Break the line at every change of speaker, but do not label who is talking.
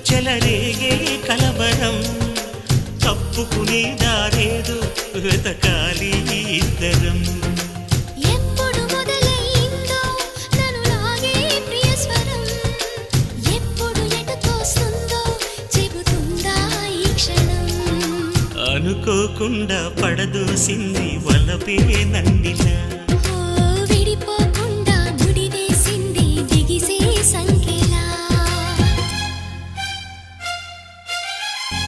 చెలరేగే కలవరం తప్పుకునే దారేదో వెతకాలి ఇద్దరం.
ఎప్పుడు మొదలైందో నన్ను లాగే ప్రియ స్వరం, ఎప్పుడు ఎటు తోస్తుందో చెబుతుందా ఈ క్షణం.
అనుకోకుండా పడదోసింది వలపే నందిలా.